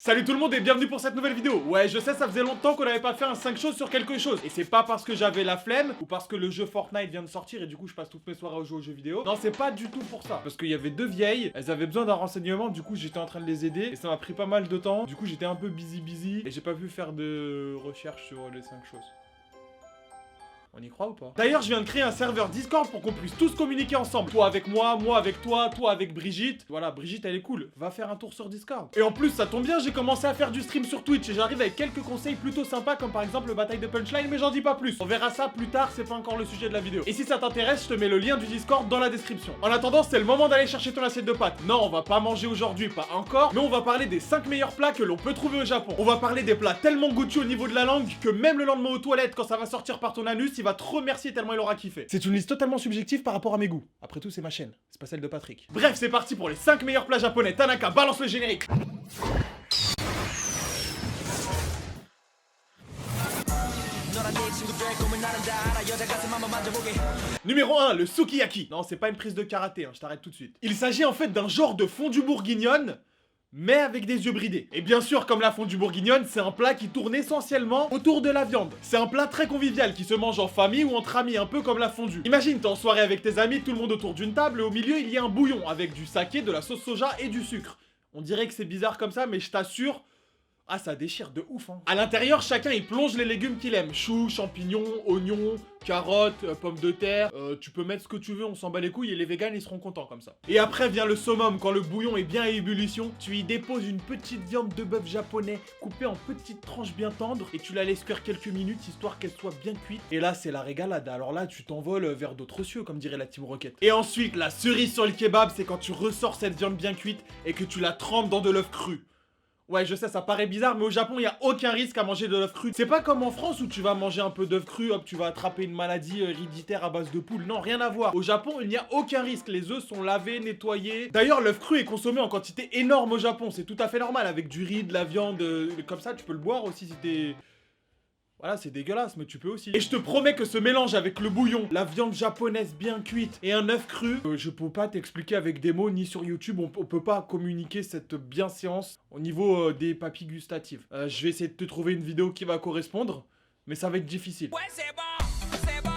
Salut tout le monde et bienvenue pour cette nouvelle vidéo. Ouais, je sais, ça faisait longtemps qu'on n'avait pas fait un 5 choses sur quelque chose. Et c'est pas parce que j'avais la flemme ou parce que le jeu Fortnite vient de sortir et du coup je passe toutes mes soirées à jouer aux jeux vidéo. Non, c'est pas du tout pour ça. Parce qu'il y avait deux vieilles, elles avaient besoin d'un renseignement, du coup j'étais en train de les aider et ça m'a pris pas mal de temps. Du coup j'étais un peu busy et j'ai pas pu faire de recherche sur les 5 choses. On y croit ou pas? D'ailleurs, je viens de créer un serveur Discord pour qu'on puisse tous communiquer ensemble. Toi avec moi avec toi avec Brigitte. Voilà, Brigitte, elle est cool. Va faire un tour sur Discord. Et en plus, ça tombe bien, j'ai commencé à faire du stream sur Twitch et j'arrive avec quelques conseils plutôt sympas comme par exemple le bataille de punchline, mais j'en dis pas plus. On verra ça plus tard, c'est pas encore le sujet de la vidéo. Et si ça t'intéresse, je te mets le lien du Discord dans la description. En attendant, c'est le moment d'aller chercher ton assiette de pâtes. Non, on va pas manger aujourd'hui, pas encore, mais on va parler des 5 meilleurs plats que l'on peut trouver au Japon. On va parler des plats tellement goûtus au niveau de la langue que même le lendemain aux toilettes, quand ça va sortir par ton anus, il va te remercier tellement il aura kiffé. C'est une liste totalement subjective par rapport à mes goûts. Après tout, c'est ma chaîne, c'est pas celle de Patrick. Bref, c'est parti pour les 5 meilleurs plats japonais. Tanaka, balance le générique. Numéro 1, le sukiyaki. Non, c'est pas une prise de karaté, hein, je t'arrête tout de suite. Il s'agit en fait d'un genre de fondue bourguignonne, mais avec des yeux bridés. Et bien sûr, comme la fondue bourguignonne, c'est un plat qui tourne essentiellement autour de la viande. C'est un plat très convivial qui se mange en famille ou entre amis, un peu comme la fondue. Imagine, t'es en soirée avec tes amis, tout le monde autour d'une table, et au milieu, il y a un bouillon avec du saké, de la sauce soja et du sucre. On dirait que c'est bizarre comme ça, mais je t'assure... Ah, ça déchire de ouf, hein. À l'intérieur, chacun il plonge les légumes qu'il aime. Choux, champignons, oignons, carottes, pommes de terre. Tu peux mettre ce que tu veux, on s'en bat les couilles et les végans ils seront contents comme ça. Et après vient le summum. Quand le bouillon est bien à ébullition, tu y déposes une petite viande de bœuf japonais coupée en petites tranches bien tendres et tu la laisses cuire quelques minutes histoire qu'elle soit bien cuite. Et là, c'est la régalade. Alors là, tu t'envoles vers d'autres cieux, comme dirait la Team Rocket. Et ensuite, la cerise sur le kebab, c'est quand tu ressors cette viande bien cuite et que tu la trempes dans de l'œuf cru. Ouais, je sais, ça paraît bizarre, mais au Japon, il n'y a aucun risque à manger de l'œuf cru. C'est pas comme en France où tu vas manger un peu d'œuf cru, hop, tu vas attraper une maladie héréditaire à base de poule. Non, rien à voir. Au Japon, il n'y a aucun risque. Les œufs sont lavés, nettoyés. D'ailleurs, l'œuf cru est consommé en quantité énorme au Japon. C'est tout à fait normal. Avec du riz, de la viande, comme ça, tu peux le boire aussi si t'es... Voilà, c'est dégueulasse, mais tu peux aussi. Et je te promets que ce mélange avec le bouillon, la viande japonaise bien cuite et un œuf cru, je peux pas t'expliquer avec des mots, ni sur YouTube, on peut pas communiquer cette bienséance au niveau des papilles gustatives. Je vais essayer de te trouver une vidéo qui va correspondre, mais ça va être difficile. Ouais, c'est bon, c'est bon,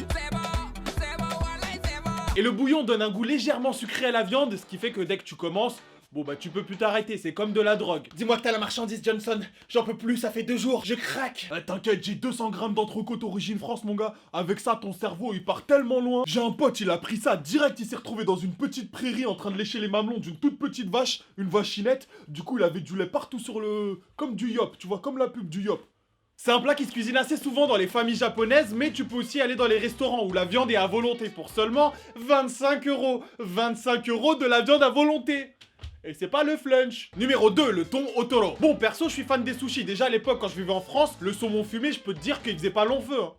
c'est bon, c'est bon, voilà, c'est bon. Et le bouillon donne un goût légèrement sucré à la viande, ce qui fait que dès que tu commences... Bon bah tu peux plus t'arrêter, c'est comme de la drogue. Dis-moi que t'as la marchandise, Johnson. J'en peux plus, ça fait 2 jours, je craque. T'inquiète, j'ai 200 grammes d'entrecôte origine France, mon gars. Avec ça, ton cerveau, il part tellement loin. J'ai un pote, il a pris ça direct, il s'est retrouvé dans une petite prairie en train de lécher les mamelons d'une toute petite vache, une vachinette. Du coup, il avait du lait partout sur le... Comme du yop, tu vois, comme la pub du yop. C'est un plat qui se cuisine assez souvent dans les familles japonaises, mais tu peux aussi aller dans les restaurants où la viande est à volonté pour seulement 25 €. 25 € de la viande à volonté. Et c'est pas le flunch. Numéro 2, le thon otoro. Bon, perso, je suis fan des sushis. Déjà, à l'époque, quand je vivais en France, le saumon fumé, je peux te dire qu'il faisait pas long feu. Hein.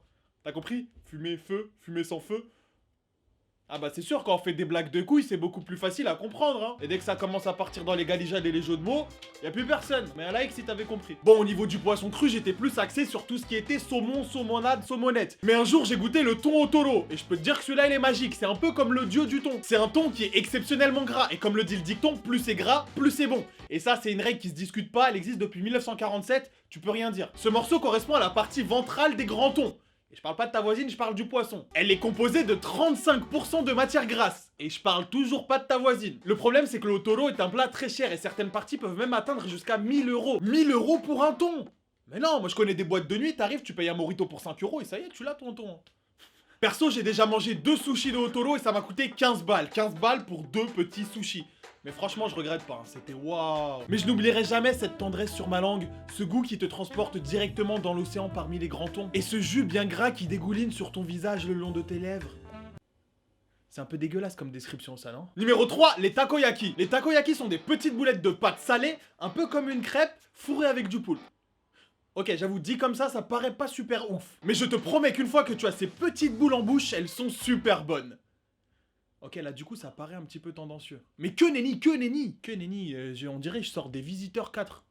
T'as compris? Fumé, feu, fumé sans feu. Ah bah c'est sûr, quand on fait des blagues de couilles, c'est beaucoup plus facile à comprendre, hein. Et dès que ça commence à partir dans les galijades et les jeux de mots, y'a plus personne. Mais un like si t'avais compris. Bon, au niveau du poisson cru, j'étais plus axé sur tout ce qui était saumon, saumonade, saumonette. Mais un jour, j'ai goûté le thon otoro. Et je peux te dire que celui-là, il est magique. C'est un peu comme le dieu du thon. C'est un thon qui est exceptionnellement gras. Et comme le dit le dicton, plus c'est gras, plus c'est bon. Et ça, c'est une règle qui se discute pas. Elle existe depuis 1947. Tu peux rien dire. Ce morceau correspond à la partie ventrale des grands thons. Et je parle pas de ta voisine, je parle du poisson. Elle est composée de 35% de matière grasse. Et je parle toujours pas de ta voisine. Le problème, c'est que le otoro est un plat très cher et certaines parties peuvent même atteindre jusqu'à 1000 €. 1000 € pour un thon! Mais non, moi je connais des boîtes de nuit, t'arrives, tu payes un mojito pour 5 € et ça y est, tu l'as ton thon. Perso, j'ai déjà mangé 2 sushis de otoro et ça m'a coûté 15 balles. 15 balles pour 2 petits sushis. Mais franchement, je regrette pas, hein. C'était waouh. Mais je n'oublierai jamais cette tendresse sur ma langue, ce goût qui te transporte directement dans l'océan parmi les grands thons, et ce jus bien gras qui dégouline sur ton visage le long de tes lèvres. C'est un peu dégueulasse comme description ça, non? Numéro 3, les takoyaki. Les takoyaki sont des petites boulettes de pâte salée, un peu comme une crêpe, fourrée avec du poulpe. Ok, j'avoue, dit comme ça paraît pas super ouf. Mais je te promets qu'une fois que tu as ces petites boules en bouche, elles sont super bonnes. Ok, là, du coup, ça paraît un petit peu tendancieux. Mais que nenni, que nenni, que nenni, on dirait que je sors des Visiteurs 4.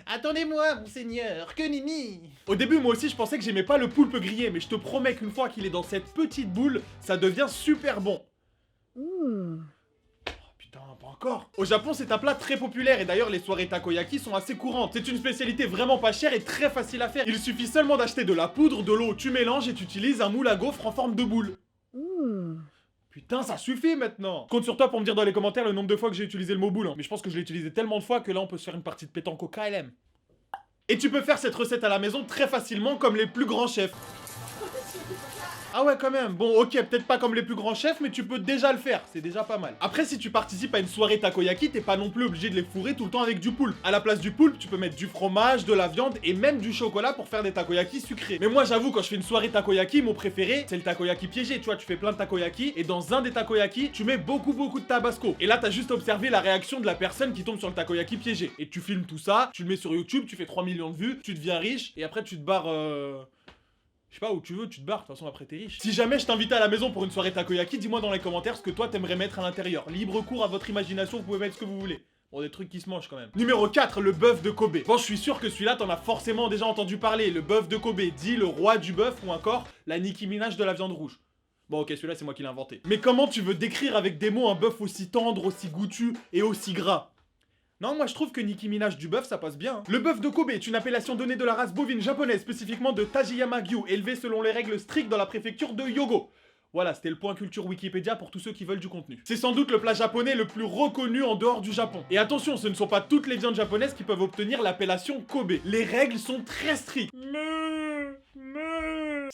Attendez-moi, monseigneur, que nenni. Au début, moi aussi, je pensais que j'aimais pas le poulpe grillé, mais je te promets qu'une fois qu'il est dans cette petite boule, ça devient super bon. Putain, pas encore. Au Japon, c'est un plat très populaire et d'ailleurs les soirées takoyaki sont assez courantes. C'est une spécialité vraiment pas chère et très facile à faire. Il suffit seulement d'acheter de la poudre, de l'eau, tu mélanges et tu utilises un moule à gaufres en forme de boule. Putain, ça suffit maintenant. Compte sur toi pour me dire dans les commentaires le nombre de fois que j'ai utilisé le mot boule. Hein. Mais je pense que je l'ai utilisé tellement de fois que là on peut se faire une partie de pétanque au KLM. Et tu peux faire cette recette à la maison très facilement comme les plus grands chefs. Ah ouais quand même, bon ok, peut-être pas comme les plus grands chefs, mais tu peux déjà le faire, c'est déjà pas mal. Après si tu participes à une soirée takoyaki, t'es pas non plus obligé de les fourrer tout le temps avec du poulpe. À la place du poulpe, tu peux mettre du fromage, de la viande et même du chocolat pour faire des takoyaki sucrés. Mais moi j'avoue, quand je fais une soirée takoyaki, mon préféré, c'est le takoyaki piégé, tu vois, tu fais plein de takoyaki et dans un des takoyaki, tu mets beaucoup de tabasco. Et là t'as juste observé la réaction de la personne qui tombe sur le takoyaki piégé. Et tu filmes tout ça, tu le mets sur YouTube, tu fais 3 millions de vues, tu deviens riche et après tu te barres je sais pas, où tu veux, tu te barres, de toute façon après t'es riche. Si jamais je t'invitais à la maison pour une soirée takoyaki, dis-moi dans les commentaires ce que toi t'aimerais mettre à l'intérieur. Libre cours à votre imagination, vous pouvez mettre ce que vous voulez. Bon, des trucs qui se mangent quand même. Numéro 4, le bœuf de Kobe. Bon, je suis sûr que celui-là, t'en as forcément déjà entendu parler. Le bœuf de Kobe, dit le roi du bœuf ou encore la Nicki Minaj de la viande rouge. Bon, ok, celui-là, c'est moi qui l'ai inventé. Mais comment tu veux décrire avec des mots un bœuf aussi tendre, aussi goûtu et aussi gras ? Non, moi je trouve que Nicki Minaj du bœuf ça passe bien. Le bœuf de Kobe est une appellation donnée de la race bovine japonaise, spécifiquement de Tajiyama-gyu, élevé selon les règles strictes dans la préfecture de Hyogo. Voilà, c'était le point culture Wikipédia pour tous ceux qui veulent du contenu. C'est sans doute le plat japonais le plus reconnu en dehors du Japon. Et attention, ce ne sont pas toutes les viandes japonaises qui peuvent obtenir l'appellation Kobe. Les règles sont très strictes.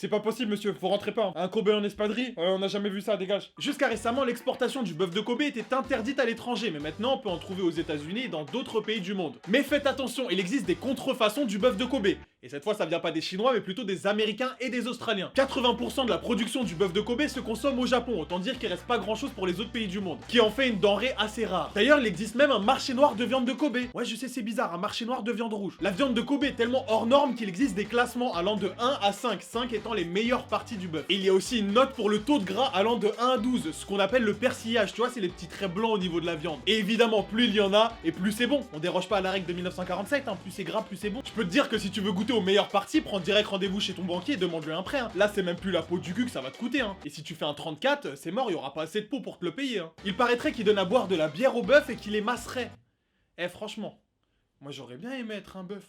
C'est pas possible, monsieur, faut rentrer pas. Un Kobe en espadrille on n'a jamais vu ça, dégage. Jusqu'à récemment, l'exportation du bœuf de Kobe était interdite à l'étranger, mais maintenant on peut en trouver aux États-Unis et dans d'autres pays du monde. Mais faites attention, il existe des contrefaçons du bœuf de Kobe. Et cette fois, ça vient pas des Chinois, mais plutôt des Américains et des Australiens. 80% de la production du bœuf de Kobe se consomme au Japon, autant dire qu'il reste pas grand chose pour les autres pays du monde, qui en fait une denrée assez rare. D'ailleurs, il existe même un marché noir de viande de Kobe. Ouais, je sais, c'est bizarre, un marché noir de viande rouge. La viande de Kobe est tellement hors norme qu'il existe des classements allant de 1 à 5, 5 étant les meilleures parties du bœuf. Et il y a aussi une note pour le taux de gras allant de 1 à 12, ce qu'on appelle le persillage, tu vois, c'est les petits traits blancs au niveau de la viande. Et évidemment, plus il y en a, et plus c'est bon. On déroge pas à la règle de 1947, hein, plus c'est gras, plus c'est bon. Je peux te dire que si tu veux goûter aux meilleures parties, prends direct rendez-vous chez ton banquier et demande-lui un prêt. Hein. Là, c'est même plus la peau du cul que ça va te coûter. Hein. Et si tu fais un 34, c'est mort, il y aura pas assez de peau pour te le payer. Hein. Il paraîtrait qu'il donne à boire de la bière au bœuf et qu'il les masserait. Eh, franchement, moi j'aurais bien aimé être un bœuf.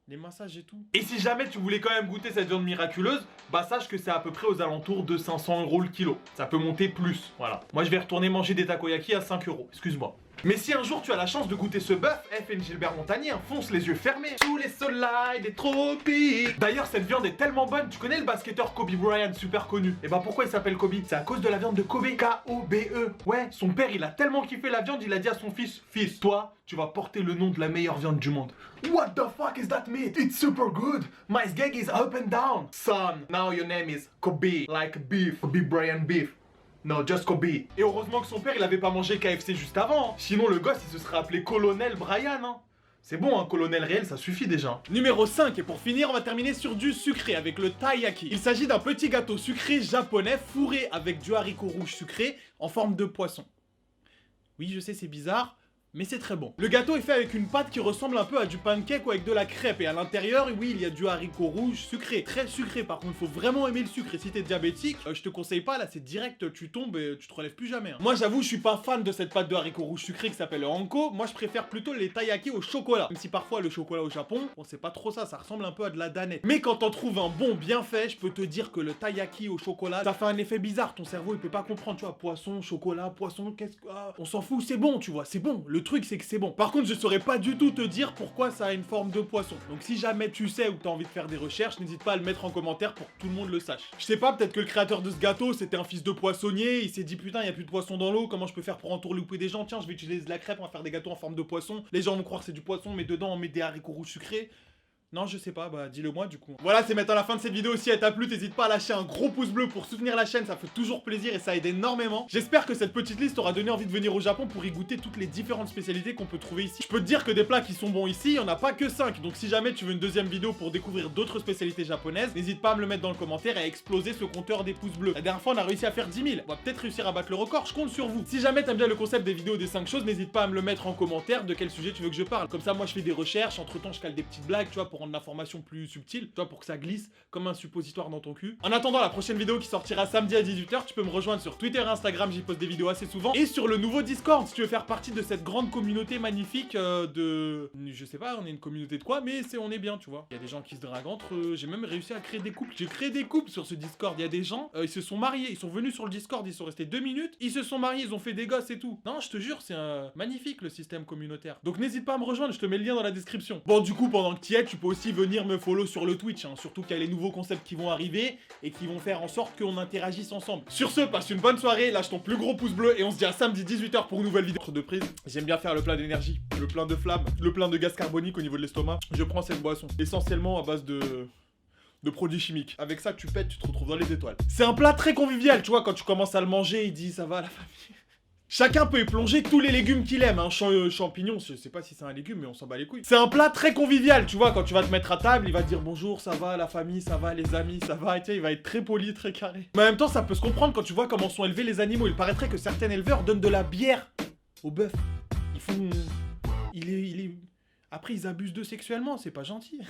Les massages et tout. Et si jamais tu voulais quand même goûter cette viande miraculeuse, bah sache que c'est à peu près aux alentours de 500 € le kilo. Ça peut monter plus, voilà. Moi je vais retourner manger des takoyaki à 5 €, excuse-moi. Mais si un jour tu as la chance de goûter ce bœuf, FN Gilbert Montagnier, fonce les yeux fermés sous les soleils des tropiques. D'ailleurs cette viande est tellement bonne, tu connais le basketteur Kobe Bryant super connu. Et bah pourquoi il s'appelle Kobe? C'est à cause de la viande de Kobe, K-O-B-E. Ouais, son père il a tellement kiffé la viande, il a dit à son fils, fils, toi tu vas porter le nom de la meilleure viande du monde. What the fuck is that meat? It's super good. My sgeg is up and down. Son, now your name is Kobe, like beef, Kobe Bryant beef. Non, just Kobe. Et heureusement que son père il avait pas mangé KFC juste avant. Hein. Sinon le gosse il se serait appelé Colonel Brian. Hein. C'est bon, un colonel réel, ça suffit déjà. Numéro 5, et pour finir, on va terminer sur du sucré avec le taiyaki. Il s'agit d'un petit gâteau sucré japonais fourré avec du haricot rouge sucré en forme de poisson. Oui, je sais, c'est bizarre, mais c'est très bon. Le gâteau est fait avec une pâte qui ressemble un peu à du pancake ou avec de la crêpe. Et à l'intérieur, oui, il y a du haricot rouge sucré. Très sucré, par contre, faut vraiment aimer le sucre. Et si t'es diabétique, je te conseille pas, là, c'est direct, tu tombes et tu te relèves plus jamais. Hein. Moi, j'avoue, je suis pas fan de cette pâte de haricot rouge sucré qui s'appelle le hanko. Moi, je préfère plutôt les taiyaki au chocolat. Même si parfois, le chocolat au Japon, bon, c'est pas trop ça, ça ressemble un peu à de la danette. Mais quand t'en trouves un bon bien fait, je peux te dire que le taiyaki au chocolat, ça fait un effet bizarre. Ton cerveau, il peut pas comprendre, tu vois, poisson, chocolat, poisson, qu'est-ce que... Ah, on s'en fout, c'est bon, tu vois, c'est bon. Le truc, c'est que c'est bon. Par contre, je saurais pas du tout te dire pourquoi ça a une forme de poisson. Donc si jamais tu sais ou que t'as envie de faire des recherches, n'hésite pas à le mettre en commentaire pour que tout le monde le sache. Je sais pas, peut-être que le créateur de ce gâteau, c'était un fils de poissonnier, il s'est dit putain, il y a plus de poisson dans l'eau, comment je peux faire pour entourlouper des gens? Tiens, je vais utiliser de la crêpe, on va faire des gâteaux en forme de poisson. Les gens vont croire que c'est du poisson, mais dedans on met des haricots rouges sucrés. Non, je sais pas, bah dis-le moi du coup. Voilà, c'est maintenant la fin de cette vidéo. Si elle t'a plu, n'hésite pas à lâcher un gros pouce bleu pour soutenir la chaîne, ça fait toujours plaisir et ça aide énormément. J'espère que cette petite liste t'aura donné envie de venir au Japon pour y goûter toutes les différentes spécialités qu'on peut trouver ici. Je peux te dire que des plats qui sont bons ici, il y en a pas que 5. Donc si jamais tu veux une deuxième vidéo pour découvrir d'autres spécialités japonaises, n'hésite pas à me le mettre dans le commentaire et à exploser ce compteur des pouces bleus. La dernière fois, on a réussi à faire 10 000. On va peut-être réussir à battre le record, je compte sur vous. Si jamais t'aimes bien le concept des vidéos des 5 choses, n'hésite pas à me le mettre en commentaire de quel sujet tu veux que je parle. Comme ça, moi je fais des recherches, entre temps je cale des petites blagues, tu vois, pour rendre l'information plus subtile, tu vois, pour que ça glisse comme un suppositoire dans ton cul. En attendant la prochaine vidéo qui sortira samedi à 18h, tu peux me rejoindre sur Twitter et Instagram, j'y poste des vidéos assez souvent. Et sur le nouveau Discord, si tu veux faire partie de cette grande communauté magnifique je sais pas, on est une communauté de quoi, mais on est bien, tu vois. Il y a des gens qui se draguent entre eux, j'ai même réussi à créer des couples. J'ai créé des couples sur ce Discord, il y a des gens, ils se sont mariés, ils sont venus sur le Discord, ils sont restés 2 minutes, ils se sont mariés, ils ont fait des gosses et tout. Non, je te jure, c'est magnifique le système communautaire. Donc n'hésite pas à me rejoindre, je te mets le lien dans la description. Bon, du coup, pendant que tu y es, tu peux aussi venir me follow sur le Twitch, hein, surtout qu'il y a les nouveaux concepts qui vont arriver et qui vont faire en sorte qu'on interagisse ensemble. Sur ce, passe une bonne soirée, lâche ton plus gros pouce bleu et on se dit à samedi 18h pour une nouvelle vidéo de prise. J'aime bien faire le plein d'énergie, le plein de flamme, le plein de gaz carbonique au niveau de l'estomac. Je prends cette boisson, essentiellement à base de produits chimiques. Avec ça, tu pètes, tu te retrouves dans les étoiles. C'est un plat très convivial, tu vois, quand tu commences à le manger, il dit ça va la famille. Chacun peut y plonger tous les légumes qu'il aime, hein. Champignons, je sais pas si c'est un légume, mais on s'en bat les couilles. C'est un plat très convivial, tu vois, quand tu vas te mettre à table, il va te dire bonjour, ça va la famille, ça va les amis, ça va, et tu sais, il va être très poli, très carré. Mais en même temps, ça peut se comprendre quand tu vois comment sont élevés les animaux. Il paraîtrait que certains éleveurs donnent de la bière au bœuf. Ils font... Après, ils abusent d'eux sexuellement, c'est pas gentil.